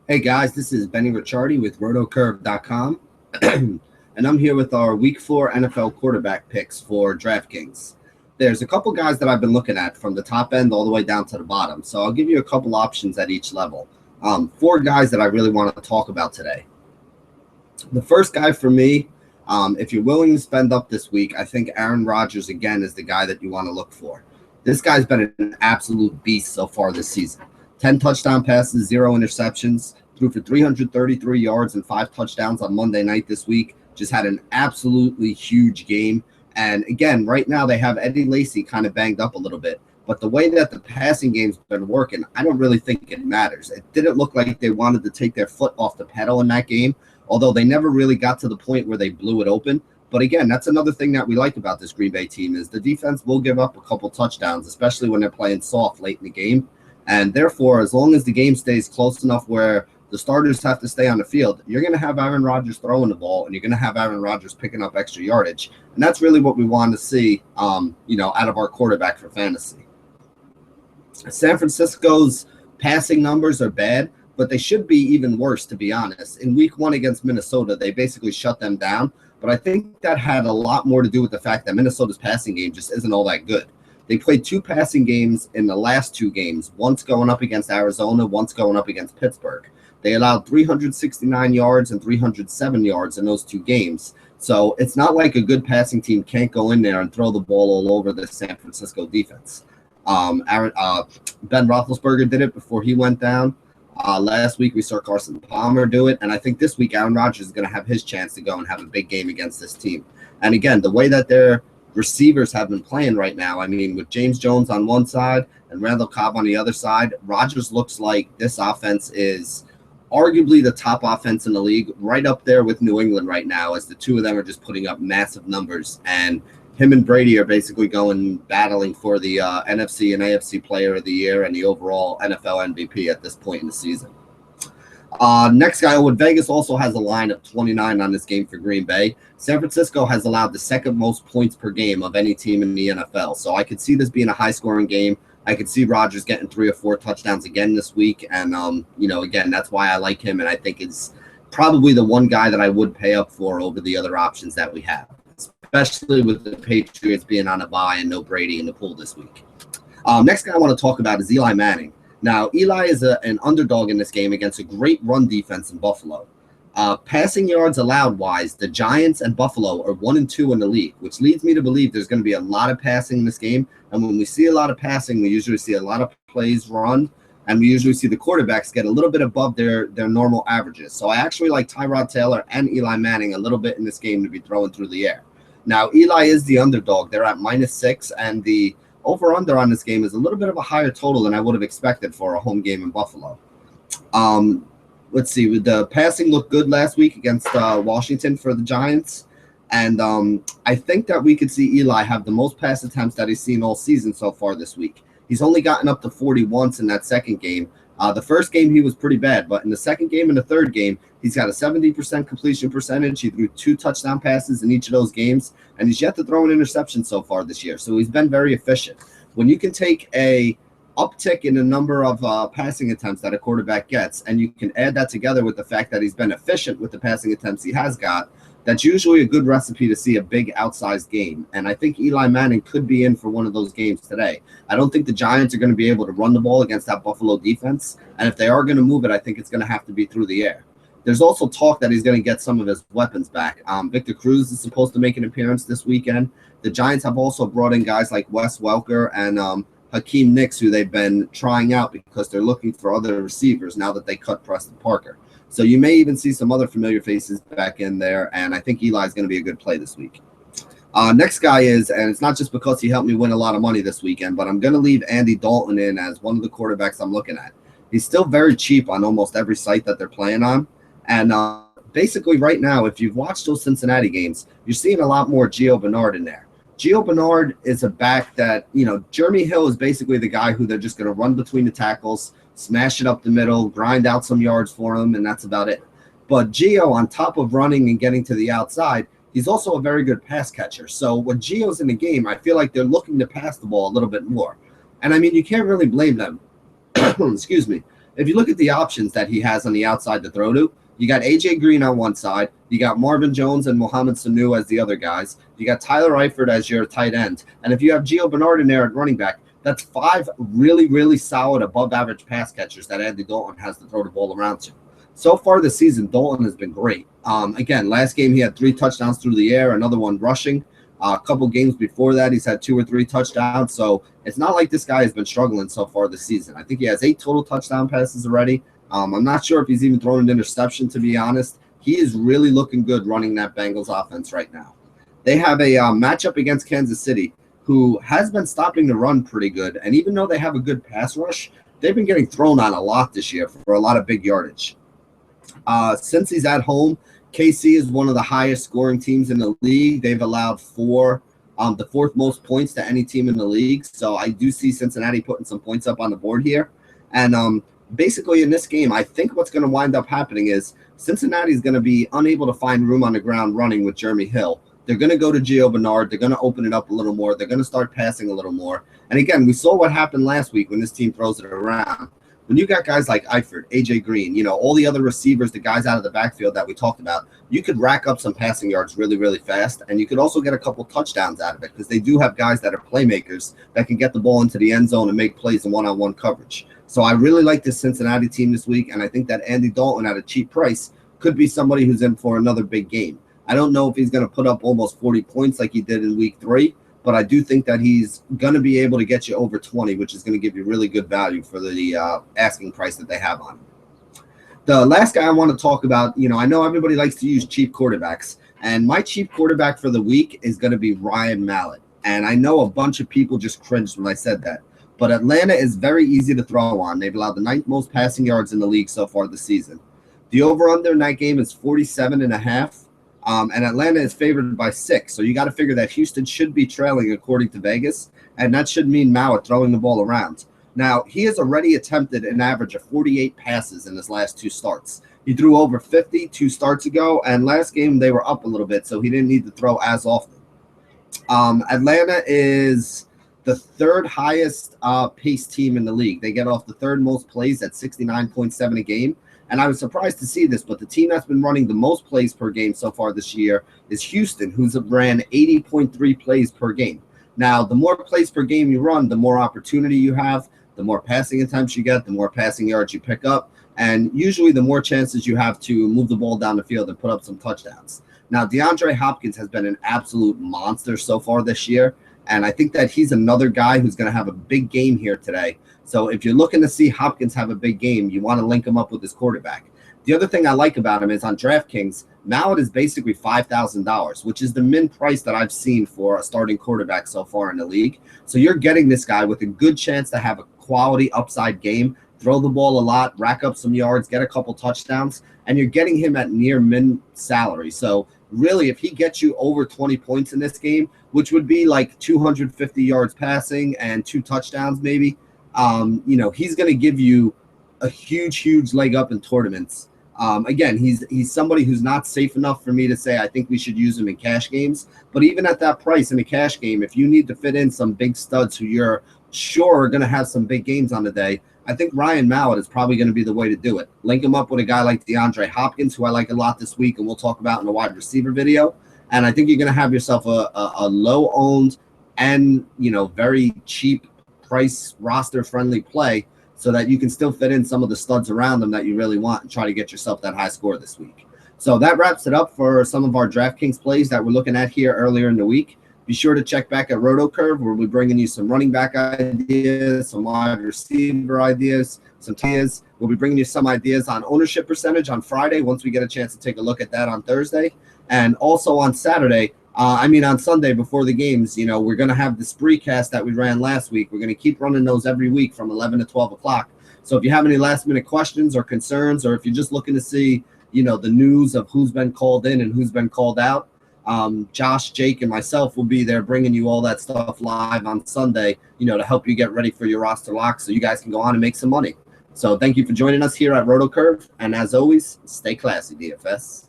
Hey guys, this is Benny Ricciardi with rotocurve.com, and I'm here with our Week 4 NFL quarterback picks for DraftKings. There's a couple guys that I've been looking at from the top end all the way down to the bottom, so I'll give you a couple options at each level. Four guys that I really want to talk about today. The first guy for me, if you're willing to spend up this week, I think Aaron Rodgers again is the guy that you want to look for. This guy's been an absolute beast so far this season. 10 touchdown passes, 0 interceptions, threw for 333 yards and 5 touchdowns on Monday night this week. Just had an absolutely huge game. And again, right now they have Eddie Lacy kind of banged up a little bit. But the way that the passing game's been working, I don't really think it matters. It didn't look like they wanted to take their foot off the pedal in that game, although they never really got to the point where they blew it open. But again, that's another thing that we like about this Green Bay team is the defense will give up a couple touchdowns, especially when they're playing soft late in the game. And therefore, as long as the game stays close enough where the starters have to stay on the field, you're going to have Aaron Rodgers throwing the ball, and you're going to have Aaron Rodgers picking up extra yardage. And that's really what we want to see, out of our quarterback for fantasy. San Francisco's passing numbers are bad, but they should be even worse, to be honest. In week 1 against Minnesota, they basically shut them down. But I think that had a lot more to do with the fact that Minnesota's passing game just isn't all that good. They played 2 passing games in the last 2 games, once going up against Arizona, once going up against Pittsburgh. They allowed 369 yards and 307 yards in those 2 games. So it's not like a good passing team can't go in there and throw the ball all over the San Francisco defense. Ben Roethlisberger did it before he went down. Last week we saw Carson Palmer do it, and I think this week Aaron Rodgers is going to have his chance to go and have a big game against this team. And again, the way that their receivers have been playing right now, I mean, with James Jones on one side and Randall Cobb on the other side, Rodgers looks like this offense is arguably the top offense in the league, right up there with New England right now, as the two of them are just putting up massive numbers. And him and Brady are basically battling for the NFC and AFC Player of the Year and the overall NFL MVP at this point in the season. Next guy, Vegas also has a line of 29 on this game for Green Bay. San Francisco has allowed the second most points per game of any team in the NFL. So I could see this being a high-scoring game. I could see Rodgers getting 3 or 4 touchdowns again this week. And, again, that's why I like him. And I think it's probably the one guy that I would pay up for over the other options that we have, especially with the Patriots being on a bye and no Brady in the pool this week. Next guy I want to talk about is Eli Manning. Now, Eli is an underdog in this game against a great run defense in Buffalo. Passing yards allowed-wise, the Giants and Buffalo are 1 and 2 in the league, which leads me to believe there's going to be a lot of passing in this game. And when we see a lot of passing, we usually see a lot of plays run, and we usually see the quarterbacks get a little bit above their normal averages. So I actually like Tyrod Taylor and Eli Manning a little bit in this game to be throwing through the air. Now, Eli is the underdog. They're at -6, and the over-under on this game is a little bit of a higher total than I would have expected for a home game in Buffalo. Let's see. The passing looked good last week against Washington for the Giants, and I think that we could see Eli have the most pass attempts that he's seen all season so far this week. He's only gotten up to 40 once in that second game. The first game, he was pretty bad, but in the second game and the third game, he's got a 70% completion percentage. He threw 2 touchdown passes in each of those games, and he's yet to throw an interception so far this year. So he's been very efficient. When you can take a uptick in the number of passing attempts that a quarterback gets, and you can add that together with the fact that he's been efficient with the passing attempts he has got, that's usually a good recipe to see a big outsized game. And I think Eli Manning could be in for one of those games today. I don't think the Giants are going to be able to run the ball against that Buffalo defense. And if they are going to move it, I think it's going to have to be through the air. There's also talk that he's going to get some of his weapons back. Victor Cruz is supposed to make an appearance this weekend. The Giants have also brought in guys like Wes Welker and Hakeem Nicks, who they've been trying out because they're looking for other receivers now that they cut Preston Parker. So you may even see some other familiar faces back in there, and I think Eli is going to be a good play this week. Next guy is, and it's not just because he helped me win a lot of money this weekend, but I'm going to leave Andy Dalton in as one of the quarterbacks I'm looking at. He's still very cheap on almost every site that they're playing on. And basically right now, if you've watched those Cincinnati games, you're seeing a lot more Gio Bernard in there. Gio Bernard is a back that, Jeremy Hill is basically the guy who they're just going to run between the tackles, smash it up the middle, grind out some yards for him, and that's about it. But Gio, on top of running and getting to the outside, he's also a very good pass catcher. So when Gio's in the game, I feel like they're looking to pass the ball a little bit more. And, I mean, you can't really blame them. Excuse me. if you look at the options that he has on the outside to throw to, you got A.J. Green on one side. You got Marvin Jones and Mohamed Sanu as the other guys. You got Tyler Eifert as your tight end. And if you have Gio Bernard in there at running back, that's 5 really, really solid above-average pass catchers that Andy Dalton has to throw the ball around to. So far this season, Dalton has been great. Again, last game he had 3 touchdowns through the air, another one rushing. A couple games before that, he's had 2 or 3 touchdowns. So it's not like this guy has been struggling so far this season. I think he has 8 total touchdown passes already. I'm not sure if he's even thrown an interception, to be honest. He is really looking good running that Bengals offense right now. They have a matchup against Kansas City, who has been stopping the run pretty good. And even though they have a good pass rush, they've been getting thrown on a lot this year for a lot of big yardage. Since he's at home, KC is one of the highest scoring teams in the league. They've allowed the 4th most points to any team in the league. So I do see Cincinnati putting some points up on the board here. And basically in this game, I think what's going to wind up happening is Cincinnati is going to be unable to find room on the ground running with Jeremy Hill. They're going to go to Gio Bernard. They're going to open it up a little more. They're going to start passing a little more. And again, we saw what happened last week when this team throws it around. When you got guys like Eifert, A.J. Green, all the other receivers, the guys out of the backfield that we talked about, you could rack up some passing yards really, really fast, and you could also get a couple touchdowns out of it because they do have guys that are playmakers that can get the ball into the end zone and make plays in one-on-one coverage. So I really like this Cincinnati team this week, and I think that Andy Dalton at a cheap price could be somebody who's in for another big game. I don't know if he's going to put up almost 40 points like he did in week 3, but I do think that he's going to be able to get you over 20, which is going to give you really good value for the asking price that they have on him. The last guy I want to talk about, I know everybody likes to use cheap quarterbacks, and my cheap quarterback for the week is going to be Ryan Mallett. And I know a bunch of people just cringed when I said that, but Atlanta is very easy to throw on. They've allowed the 9th most passing yards in the league so far this season. The over-under in that game is 47.5. And Atlanta is favored by 6. So you got to figure that Houston should be trailing according to Vegas, and that should mean Mallett throwing the ball around. Now, he has already attempted an average of 48 passes in his last 2 starts. He threw over 50 2 starts ago, and last game they were up a little bit, so he didn't need to throw as often. Atlanta is the 3rd highest pace team in the league. They get off the 3rd most plays at 69.7 a game. And I was surprised to see this, but the team that's been running the most plays per game so far this year is Houston, who's ran 80.3 plays per game. Now, the more plays per game you run, the more opportunity you have, the more passing attempts you get, the more passing yards you pick up, and usually the more chances you have to move the ball down the field and put up some touchdowns. Now, DeAndre Hopkins has been an absolute monster so far this year, and I think that he's another guy who's going to have a big game here today. So if you're looking to see Hopkins have a big game, you want to link him up with his quarterback. The other thing I like about him is on DraftKings, Mallett is basically $5,000, which is the min price that I've seen for a starting quarterback so far in the league. So you're getting this guy with a good chance to have a quality upside game, throw the ball a lot, rack up some yards, get a couple touchdowns, and you're getting him at near min salary. So really, if he gets you over 20 points in this game, which would be like 250 yards passing and 2 touchdowns maybe, he's going to give you a huge leg up in tournaments. Again, he's somebody who's not safe enough for me to say I think we should use him in cash games. But even at that price in a cash game, if you need to fit in some big studs who you're sure are going to have some big games on the day, I think Ryan Mallett is probably going to be the way to do it. Link him up with a guy like DeAndre Hopkins, who I like a lot this week, and we'll talk about in the wide receiver video. And I think you're going to have yourself a low-owned and very cheap price roster friendly play so that you can still fit in some of the studs around them that you really want and try to get yourself that high score this week. So that wraps it up for some of our DraftKings plays that we're looking at here earlier in the week. Be sure to check back at RotoCurve, where we're bringing you some running back ideas, some wide receiver ideas, some tiers. We'll be bringing you some ideas on ownership percentage on Friday once we get a chance to take a look at that on Thursday. And also on Saturday, on Sunday before the games, we're going to have the spree cast that we ran last week. We're going to keep running those every week from 11 to 12 o'clock. So if you have any last minute questions or concerns, or if you're just looking to see, the news of who's been called in and who's been called out, Josh, Jake, and myself will be there bringing you all that stuff live on Sunday, to help you get ready for your roster lock so you guys can go on and make some money. So thank you for joining us here at RotoCurve. And as always, stay classy, DFS.